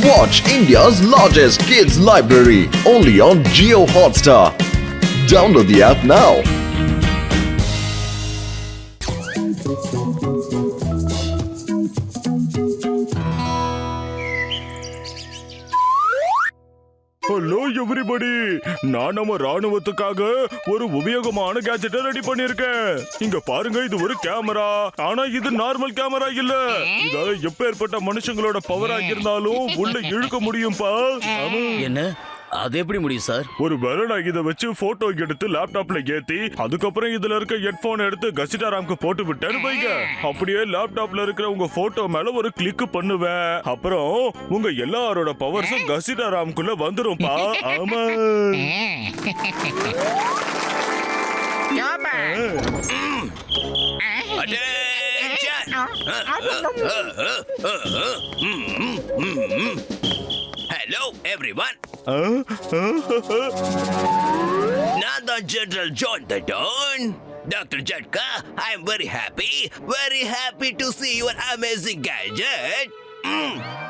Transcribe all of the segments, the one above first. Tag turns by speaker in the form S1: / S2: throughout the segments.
S1: Watch India's largest kids library only on Jio Hotstar. Download the app now.
S2: Hello everybody, நான் நம்ம ராணுவத்துக்காக ஒரு உபயோகமான கேஜெட்டை ready பண்ணிருக்கேன். இங்க பாருங்க, இது ஒரு கேமரா. ஆனா இது நார்மல் கேமரா இல்ல. இதால எப்பேற்பட்ட மனுஷங்களோட பவர் ஆகியிருந்தாலும் உள்ள இழுக்க முடியும்பா.
S3: என்ன அது எப்படி முடியும் சார்?
S2: ஒரு வேளை நான் இதை வச்சு போட்டோ எடுத்து லேப்டாப்ல ஏத்தி அதுக்கப்புறம் இதுல இருக்க ஹெட்போன் எடுத்து கசிட்டாராம்க்கு போட்டு விட்டேன்னு வைங்க. அப்படியே லேப்டாப்ல இருக்கிற உங்க போட்டோ மேல ஒரு கிளிக் பண்ணுவேன். அப்புறம் உங்க எல்லாரோட பவர்ஸும் கசிட்டாராம்குள்ள வந்துரும்பா. ஆமா.
S4: Hello everyone. நான் தான் general John the Don. Dr. Jatka, I am very happy to see your amazing gadget.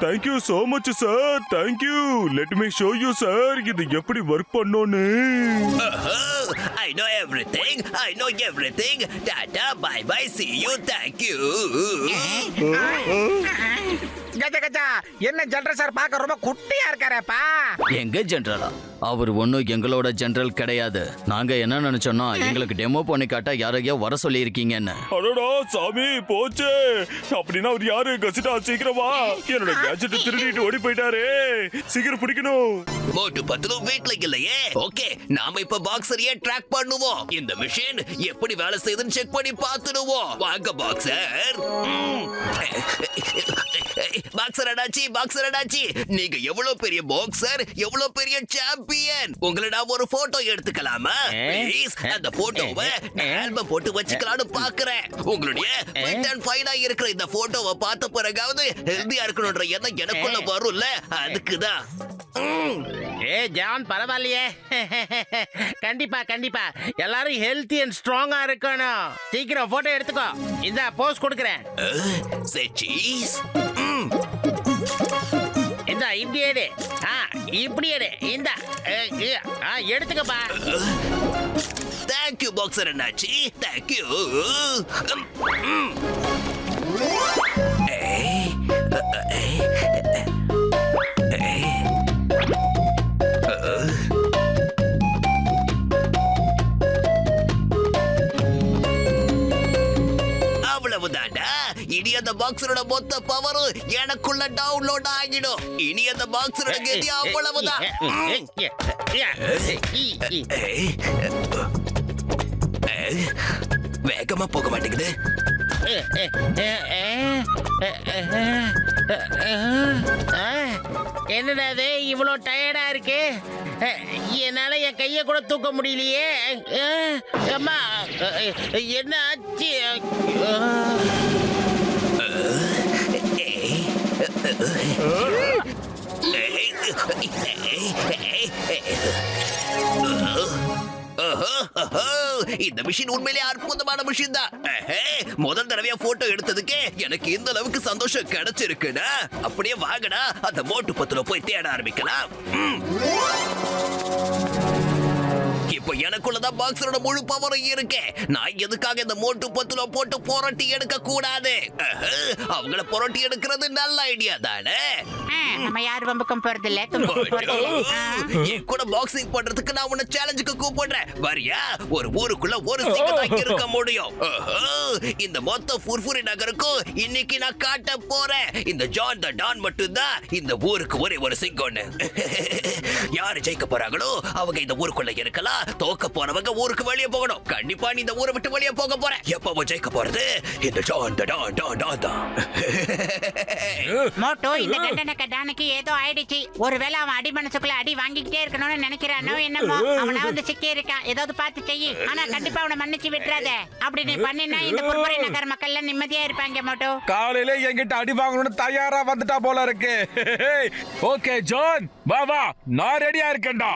S2: Thank you so much sir. Thank you. Let me show you sir. இது எப்படி வர்க் பண்ணனும்னு.
S4: I know everything. Tata, bye bye, see you, thank you.
S5: Gaja என்ன general sir பார்க்க ரொம்ப குட்டியா இருக்காரேப்பா.
S3: எங்க ஜெனரலா? அவர் ஒன்னும் எங்களோட ஜெனரல் கிடையாது. நாங்க என்ன நினைச்சோம்னா எங்களுக்கு டெமோ பண்ணி காட்ட யாரையோ வர சொல்லி இருக்கீங்கன்னு.
S2: அடடா சாமி போச்சே. அப்படின்னா அவர் யாரு? கசிட்டா சீக்கிரமா. என்னோட கேஜெட் திருடிட்டு ஓடி போயிட்டாரே. சீக்கிரம் பிடிக்கணும்.
S4: மோட்டு பத்லு வீட்ல இல்லையே. ஓகே, நாம இப்ப பாக்ஸரையே ட்ராக் பண்ணுவோம். இந்த மிஷின் எப்படி வேலை செய்யுதுன்னு செக் பண்ணி பார்த்துடுவோம். வாங்க பாக்ஸர். பாக்ஸர் அடாச்சி, நீங்க எவ்வளவு பெரிய பாக்ஸர், எவ்வளவு பெரிய சாம்பியன். உங்களை நான் ஒரு போட்டோ எடுத்துக்கலாமா? ப்ளீஸ், அந்த போட்டோவை ஆல்பம் போட்டு வச்சுக்கலாம்னு பாக்குறேன். உங்களுடைய ஃபிட் அண்ட் ஃபைனா இருக்கிற இந்த போட்டோவை பார்த்த பிறகாவது ஹெல்தியா இருக்கணும்ன்ற எண்ணம் எனக்குள்ள வரும்ல, அதுக்குதான்.
S5: ஜான் பரவாயில்லையே. கண்டிப்பா எல்லாரும் ஹெல்த்தி அண்ட் ஸ்ட்ராங்கா இருக்கணும். சீக்கிரம் போட்டோ எடுத்துக்கோ. இந்த போஸ் கொடுக்கறேன். இந்த இப்படி எடு. இப்படி எடு. இந்த எடுத்துக்கப்பா.
S4: தேங்க்யூ பாக்ஸர் அண்ணாச்சி, தேங்க்யூ. அவ்வளவுதான்டா. இனி அந்த பாக்ஸரோட மொத்த பவரும் எனக்குள்ள டவுன்லோட் ஆகிடும். இனி அந்த பாக்ஸரோட கதி அவ்வளவுதான். வேகமா போக மாட்டேங்குது.
S5: என்னடா இது இவ்வளோ டயர்டா இருக்கு? என்னால என் கைய கூட தூக்க முடியலையே. அம்மா, என்ன ஆச்சு?
S4: இந்த மிஷின் உண்மையிலே அற்புதமான மிஷின் தான். முதல் தடவையா போட்டோ எடுத்ததுக்கே எனக்கு இந்த அளவுக்கு சந்தோஷம் கிடைச்சிருக்குன்னா அப்படியே வாங்கடா அந்த மோட்டு பத்துல போய் தேட ஆரம்பிக்கலாம். இப்போ எனக்குள்ளதான் பாக்ஸரோட முழு பவரும் இருக்கு. நான் எதுக்காக இந்த மோட்டு பத்துல போட்டு புரட்டி எடுக்க கூடாது? அவங்கள புரட்டி எடுக்கிறது நல்ல ஐடியா தானே.
S6: நம்ம யார் வம்புக்கும் போறதில்ல.
S4: என் கூட பாக்ஸிங் பண்றதுக்கு நான் உன்னை சேலஞ்சுக்கு கூப்பிடுறேன். வரியா? ஒரு ஊருக்குள்ள ஒரு சிங்க தான் இருக்க முடியும். இந்த மொத்த ஃபுர்ஃபுரி நகருக்கும் இன்னைக்கு நான் காட்ட போறேன். இந்த ஜான் த டான் மட்டும் தான் இந்த ஊருக்கு ஒரே ஒரு சிங்கம்னு. யாரு ஜெயிக்க போறாங்களோ அவங்க இந்த ஊருக்குள்ள இருக்கலாம். தோக்க போறவங்க ஊருக்கு வெளியே போகணும். கண்டிப்பா நீ இந்த ஊரை விட்டு வெளியே போக போற. எப்பவும் ஜெயிக்க போறது இந்த John the Don Don Don தான்.
S6: மோட்டோ, இந்த கண்டனக்க டானுக்கு ஏதோ ஆயிடுச்சு. ஒருவேளை அவன் அடி மனசுக்குள்ள அடி வாங்கிக்கிட்டே இருக்கணும்னு நினைக்கிறானோ என்னமோ. அவனா வந்து சிக்கி இருக்கான். ஏதாவது பார்த்து செய்யி. ஆனா கண்டிப்பா அவனை மன்னிச்சு விட்டுறாத. அப்படி நீ பண்ணினா இந்த புர்புரி நகர் மக்கள் எல்லாம் நிம்மதியா இருப்பாங்க. மோட்டோ
S7: காலையில என்கிட்ட அடி வாங்கணும்னு தயாரா வந்துட்டா போல இருக்கு. ஓகே ஜான், வா வா, நான் ரெடியா இருக்கேன்டா.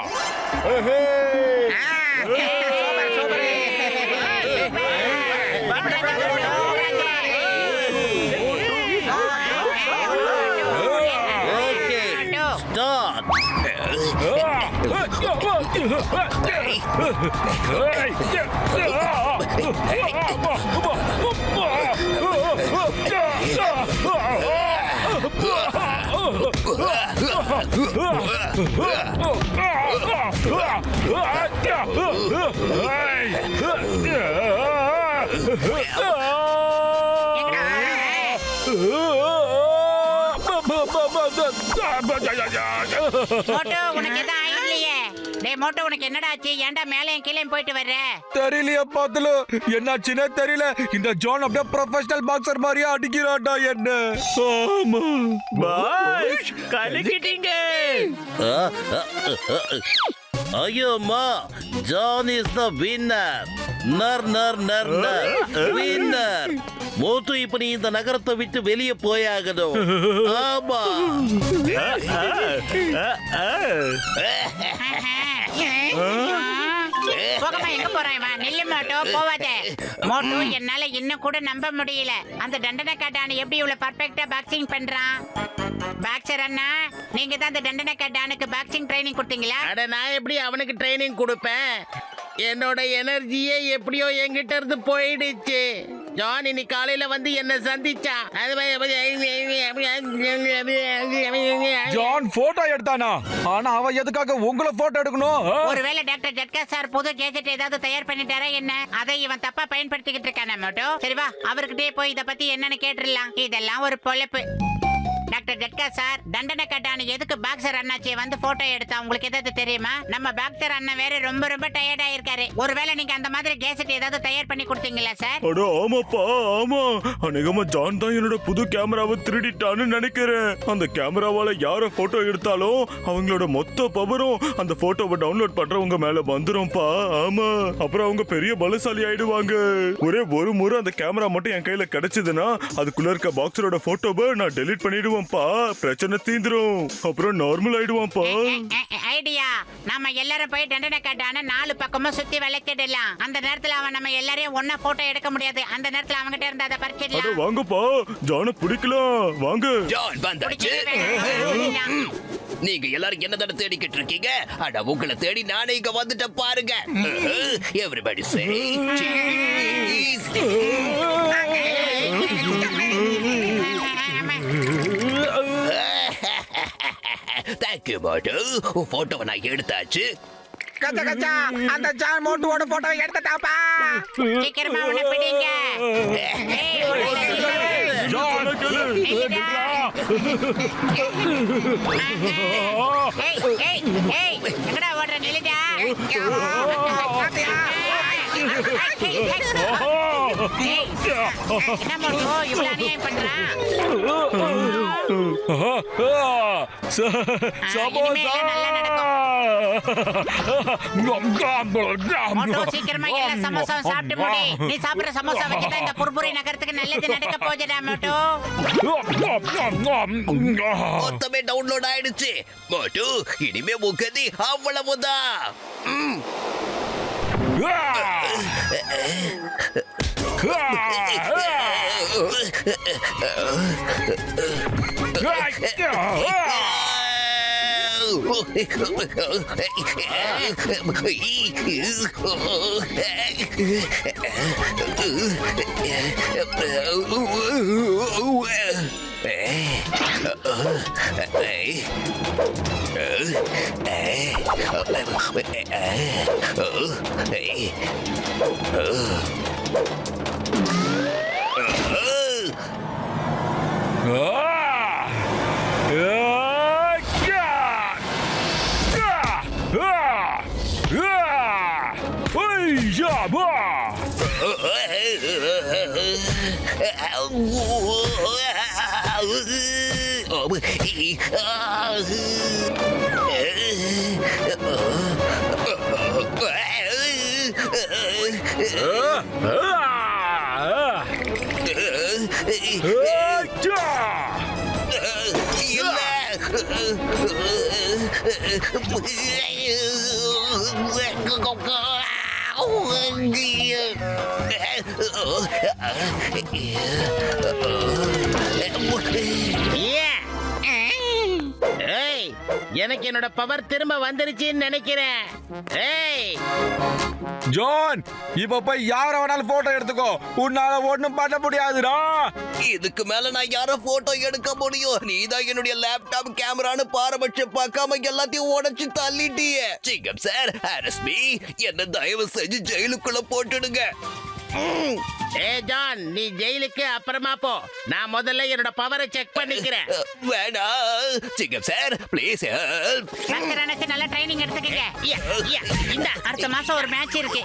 S6: மோட்டோ உனக்கு எதுவும் ஆயிடலையே? டேய் மோட்டோ உனக்கு என்னடா ஆச்சு? ஏன்டா மேலையும் கீழே போயிட்டு வர்ற?
S7: தெரியலையே பாத்துல என்னாச்சுன்னே தெரியல. இந்த ஜான் அப்படியே ப்ரொஃபஷனல் பாக்ஸர் மாதிரியா அடிக்கிறான்டா என்ன. ஆமா
S5: பாஸ் கலக்கிட்டீங்க.
S8: ஐயோம்மா, ஜான் இஸ் த வின்னர். நர் நர் நர் நர் வின்னர். மோட்டு இப்ப நீ இந்த நகரத்தை விட்டு வெளியே போயாகணும். ஆமா.
S6: போகமா, எங்க போறான் இவன்? நில்லு மோட்டோ, போவாதே. மோட்டோ, என்னால இன்னும் கூட நம்ப முடியல. அந்த தண்டனை காட்டான எப்படி இவ்வளவு பர்ஃபெக்ட்டா பாக்ஸிங் பண்றான்? பாக்ஸர் அண்ணா, நீங்க தான் அந்த தண்டனை காட்டானுக்கு பாக்ஸிங் ட்ரைனிங் கொடுத்தீங்களா?
S5: அட நான் எப்படி அவனுக்கு ட்ரைனிங் கொடுப்பேன்? என்னோட எனர்ஜியே எப்படியோ என்கிட்ட இருந்து போயிடுச்சு. ஜான் இன்னைக்கு காலையில வந்து என்ன சந்திச்சான்.
S7: John photo எடுத்தானா? ஆனா அவன் எதுக்காக உங்களை போட்டோ எடுக்கணும்?
S6: ஒருவேளை டாக்டர் ஜட்கா சார் புது கேஜெட் ஏதாவது தயார் பண்ணிட்டாரா என்ன? அதை இவன் தப்பா பயன்படுத்திக்கிட்டு இருக்கானே மோட்டோ. சரி வா, அவர்கிட்டயே போய் இத பத்தி என்னன்னு கேட்டுடலாம். இதெல்லாம் ஒரு பொழப்பு. டாக்டர் ஜட்கா சார், தண்டனை கட்டான எதுக்கு பாக்ஸர் அண்ணாச்சியை வந்து போட்டோ எடுத்தா உங்களுக்கு ஏதாவது தெரியுமா? நம்ம பாக்ஸர் அண்ணன் வேற ரொம்ப ரொம்ப டயர்டா இருக்காரு. ஒருவேளை நீங்க அந்த மாதிரி கேசட் ஏதாவது தயார் பண்ணி கொடுத்தீங்களா சார்?
S2: அட ஆமாப்பா, ஆமா. அநேகமா ஜான் தான் என்னோட புது கேமராவை திருடிட்டான்னு நினைக்கிறேன். அந்த கேமராவால யார போட்டோ எடுத்தாலும் அவங்களோட மொத்த பவரும் அந்த போட்டோவை டவுன்லோட் பண்றவங்க மேல வந்துரும்பா. ஆமா, அப்புறம் அவங்க பெரிய பலசாலி ஆயிடுவாங்க. ஒரே ஒரு முறை அந்த கேமரா மட்டும் என் கையில கிடைச்சதுன்னா அதுக்குள்ள இருக்க பாக்ஸரோட போட்டோவை நான் டெலீட் பண்ணிடுவேன். பிரச்சனை தீந்துரும். அப்புறம் நார்மல் ஆயிடுவான்ப்பா.
S6: ஐடியா, நாம எல்லாரும் போய் தண்டனை கட்டான 4 பக்கமும் சுத்தி வளைச்சிடலாம். அந்த நேரத்துல அவன் நம்ம எல்லாரையும் ஒண்ணா போட்டோ எடுக்க முடியாது. அந்த நேரத்துல அவன்கிட்ட இருந்து அதை
S2: அட
S6: பறிச்சிடலாம்.
S2: வாங்கப்பா, ஜான பிடிக்கலாம். வாங்க.
S4: ஜான் வந்தாச்சு. நீங்க எல்லாரும் என்ன தான தேடிக்கிட்டு இருக்கீங்க? அட உங்களை தேடி நானே இங்க வந்துட்டேன் பாருங்க. எவ்ரிபடி சே சீஸ். தேங்க்யூ மோட்டு. போட்டோவை நான் எடுத்தாச்சு.
S5: கச்சா கச்சா, அந்த ஜான் மோட்டுவோட போட்டோ எடுத்துட்டாப்பா.
S6: சீக்கிரமா உன்னை பிடிங்க. எங்கடா ஓடுற? நிலுடா. என்ன மோட்டு இவ்வளவு அநியாயம் பண்றான்? மோட்டு, சீக்கிரமா எல்லா சமோசாவும் சாப்பிட்டு முடி. நீ சாப்பிடுற சமோசா வச்சுதான் இந்த புர்புரி நகரத்துக்கு நல்லது நடக்க போகுதுடா மோட்டு.
S4: மொத்தமே டவுன்லோட் ஆயிடுச்சு. மோட்டு, இனிமே முகதி அவ்வளவுதான்.
S5: எனக்கு என்னோட பவர் திரும்ப வந்துருச்சுன்னு நினைக்கிறேன். ஏய்
S7: ஜான், இப்ப போய் யார வேணாலும் போட்டோ எடுத்துக்கோ. உன்னால ஒண்ணும் பண்ண முடியாதுடா.
S4: இதுக்கு மேல நான் யார போட்டோ எடுக்க முடியும்? நீதான் என்னுடைய லேப்டாப் கேமரான்னு பாரபட்சம் பார்க்காம எல்லாத்தையும் உடைச்சு தள்ளிட்டியே. சிங்கம் சார், அரஸ்மி, என்ன தயவு செஞ்சு ஜெயிலுக்குள்ள போட்டுடுங்க.
S5: ஏ ஜான், நீ ஜெயிலுக்கு அப்புறமா போ. நான் முதல்ல என்னோட பவரை செக் பண்ணிக்கிறேன்.
S4: வேணாம் சிங்கம் சார், ப்ளீஸ் ஹெல்ப்.
S6: சங்கர் அண்ணாச்சி நல்ல ட்ரைனிங் எடுத்துக்கங்க.
S5: யா, யா, இந்தா.
S6: அடுத்த மாசம் ஒரு மேட்ச் இருக்கு.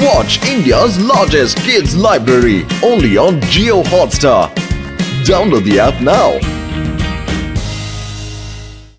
S1: Watch India's largest kids library only on Geo Hotstar. Download the app now.